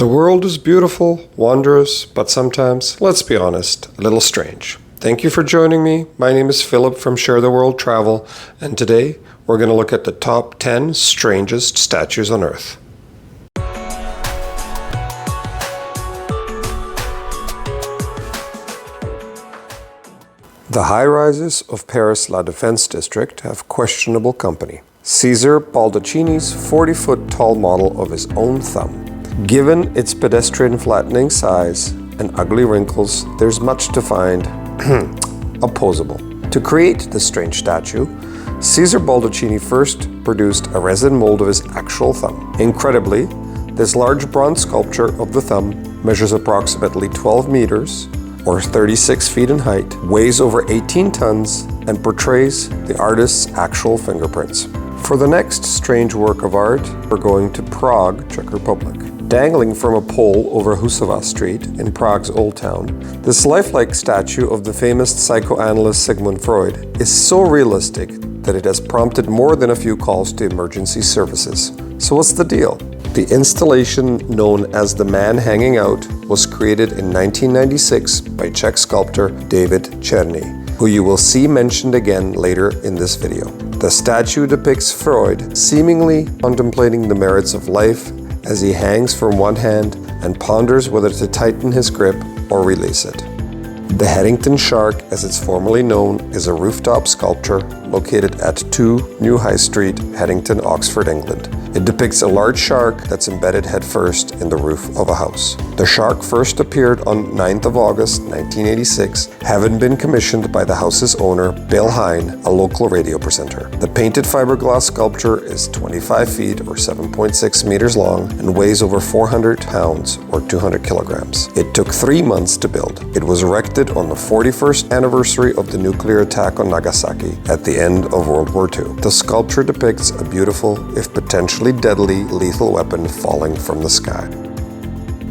The world is beautiful, wondrous, but sometimes, let's be honest, a little strange. Thank you for joining me. My name is Philip from Share the World Travel, and today we're going to look at the top 10 strangest statues on Earth. The high-rises of Paris' La Défense district have questionable company. Cesare Baldacchini's 40-foot tall model of his own thumb. Given its pedestrian flattening size and ugly wrinkles, there's much to find opposable. To create this strange statue, Cesare Baldacchini first produced a resin mold of his actual thumb. Incredibly, this large bronze sculpture of the thumb measures approximately 12 meters, or 36 feet in height, weighs over 18 tons, and portrays the artist's actual fingerprints. For the next strange work of art, we're going to Prague, Czech Republic. Dangling from a pole over Husova Street in Prague's Old Town, this lifelike statue of the famous psychoanalyst Sigmund Freud is so realistic that it has prompted more than a few calls to emergency services. So what's the deal? The installation, known as The Man Hanging Out, was created in 1996 by Czech sculptor David Černý, who you will see mentioned again later in this video. The statue depicts Freud seemingly contemplating the merits of life as he hangs from one hand and ponders whether to tighten his grip or release it. The Headington Shark, as it's formerly known, is a rooftop sculpture located at 2 New High Street, Headington, Oxford, England. It depicts a large shark that's embedded headfirst in the roof of a house. The shark first appeared on 9th of August 1986, having been commissioned by the house's owner, Bill Hine, a local radio presenter. The painted fiberglass sculpture is 25 feet or 7.6 meters long and weighs over 400 pounds or 200 kilograms. It took 3 months to build. It was erected on the 41st anniversary of the nuclear attack on Nagasaki at the end of World War II. The sculpture depicts a beautiful, if potentially deadly, lethal weapon falling from the sky.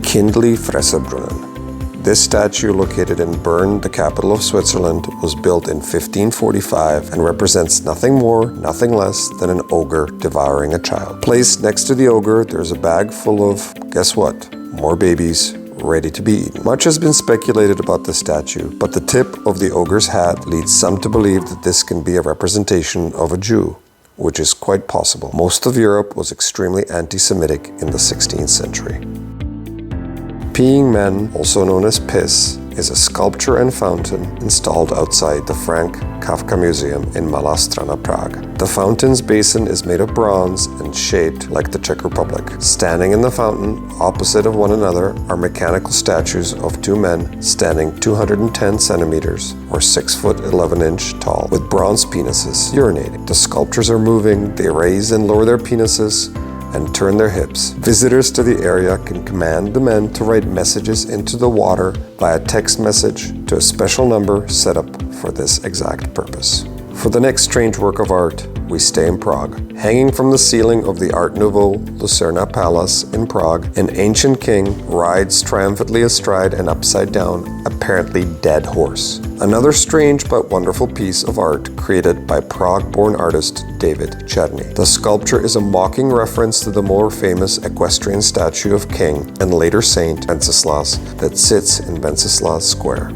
Kindli Fräsebrunnen. This statue, located in Bern, the capital of Switzerland, was built in 1545 and represents nothing more, nothing less than an ogre devouring a child. Placed next to the ogre, there's a bag full of, guess what? More babies ready to be eaten. Much has been speculated about the statue, but the tip of the ogre's hat leads some to believe that this can be a representation of a Jew, which is quite possible. Most of Europe was extremely anti-Semitic in the 16th century. Peeing Men, also known as Piss, is a sculpture and fountain installed outside the Frank Kafka Museum in Malá Strana, Prague. The fountain's basin is made of bronze and shaped like the Czech Republic. Standing in the fountain, opposite of one another, are mechanical statues of 2 men standing 210 centimeters or 6 foot 11 inch tall with bronze penises urinating. The sculptures are moving, they raise and lower their penises and turn their hips. Visitors to the area can command the men to write messages into the water via text message to a special number set up for this exact purpose. For the next strange work of art, we stay in Prague. Hanging from the ceiling of the Art Nouveau Lucerna Palace in Prague, an ancient king rides triumphantly astride an upside-down, apparently dead horse. Another strange but wonderful piece of art created by Prague-born artist David Černý. The sculpture is a mocking reference to the more famous equestrian statue of King and later Saint Wenceslas that sits in Wenceslas Square.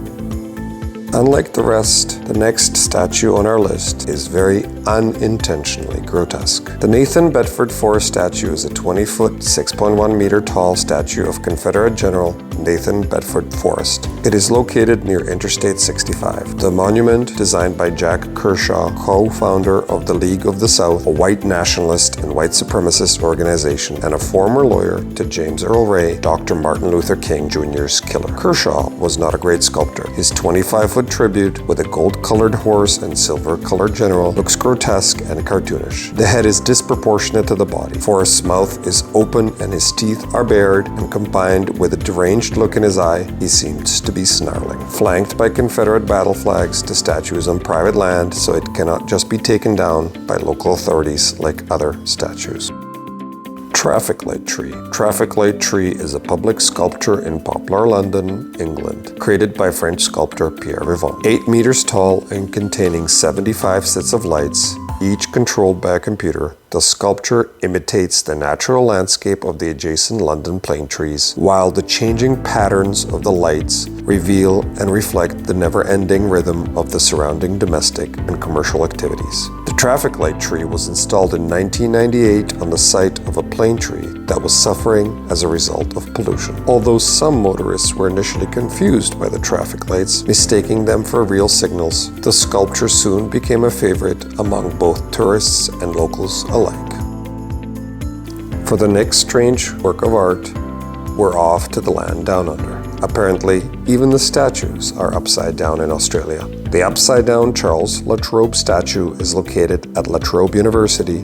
Unlike the rest, the next statue on our list is very unintentionally grotesque. The Nathan Bedford Forrest statue is a 20-foot, 6.1 meter tall statue of Confederate General Nathan Bedford Forrest. It is located near Interstate 65. The monument, designed by Jack Kershaw, co-founder of the League of the South, a white nationalist and white supremacist organization, and a former lawyer to James Earl Ray, Dr. Martin Luther King Jr.'s killer. Kershaw was not a great sculptor. His 25-foot tribute with a gold-colored horse and silver-colored general looks grotesque and cartoonish. The head is disproportionate to the body. Forrest's mouth is open and his teeth are bared, and combined with a deranged look in his eye, he seems to be snarling. Flanked by Confederate battle flags, the statue is on private land, so it cannot just be taken down by local authorities like other statues. Traffic Light Tree. Traffic Light Tree is a public sculpture in Poplar, London, England, created by French sculptor Pierre Vivant. 8 meters tall and containing 75 sets of lights, each controlled by a computer, The sculpture imitates the natural landscape of the adjacent London plane trees, while the changing patterns of the lights reveal and reflect the never-ending rhythm of the surrounding domestic and commercial activities. The traffic light tree was installed in 1998 on the site of a plane tree that was suffering as a result of pollution. Although some motorists were initially confused by the traffic lights, mistaking them for real signals, the sculpture soon became a favorite among both tourists and locals alike. For the next strange work of art, we're off to the land down under. Apparently, even the statues are upside down in Australia. The upside-down Charles La Trobe statue is located at La Trobe University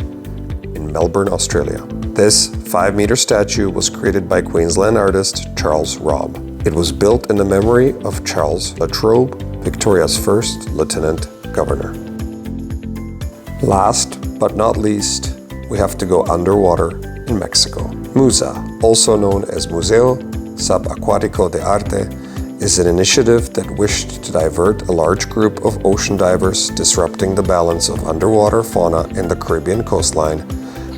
in Melbourne, Australia. This 5-meter statue was created by Queensland artist Charles Robb. It was built in the memory of Charles La Trobe, Victoria's first Lieutenant Governor. Last but not least, we have to go underwater in Mexico. MUSA, also known as Museo Subacuático de Arte, is an initiative that wished to divert a large group of ocean divers disrupting the balance of underwater fauna in the Caribbean coastline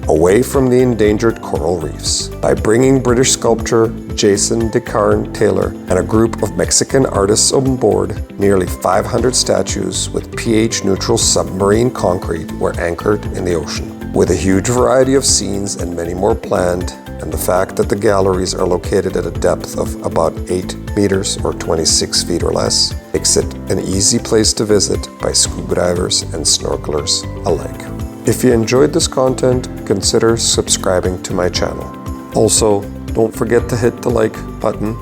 away from the endangered coral reefs. By bringing British sculptor Jason DeCarn Taylor and a group of Mexican artists on board, nearly 500 statues with pH-neutral submarine concrete were anchored in the ocean. With a huge variety of scenes and many more planned, and the fact that the galleries are located at a depth of about 8 meters or 26 feet or less, makes it an easy place to visit by scuba divers and snorkelers alike. If you enjoyed this content, consider subscribing to my channel. Also, don't forget to hit the like button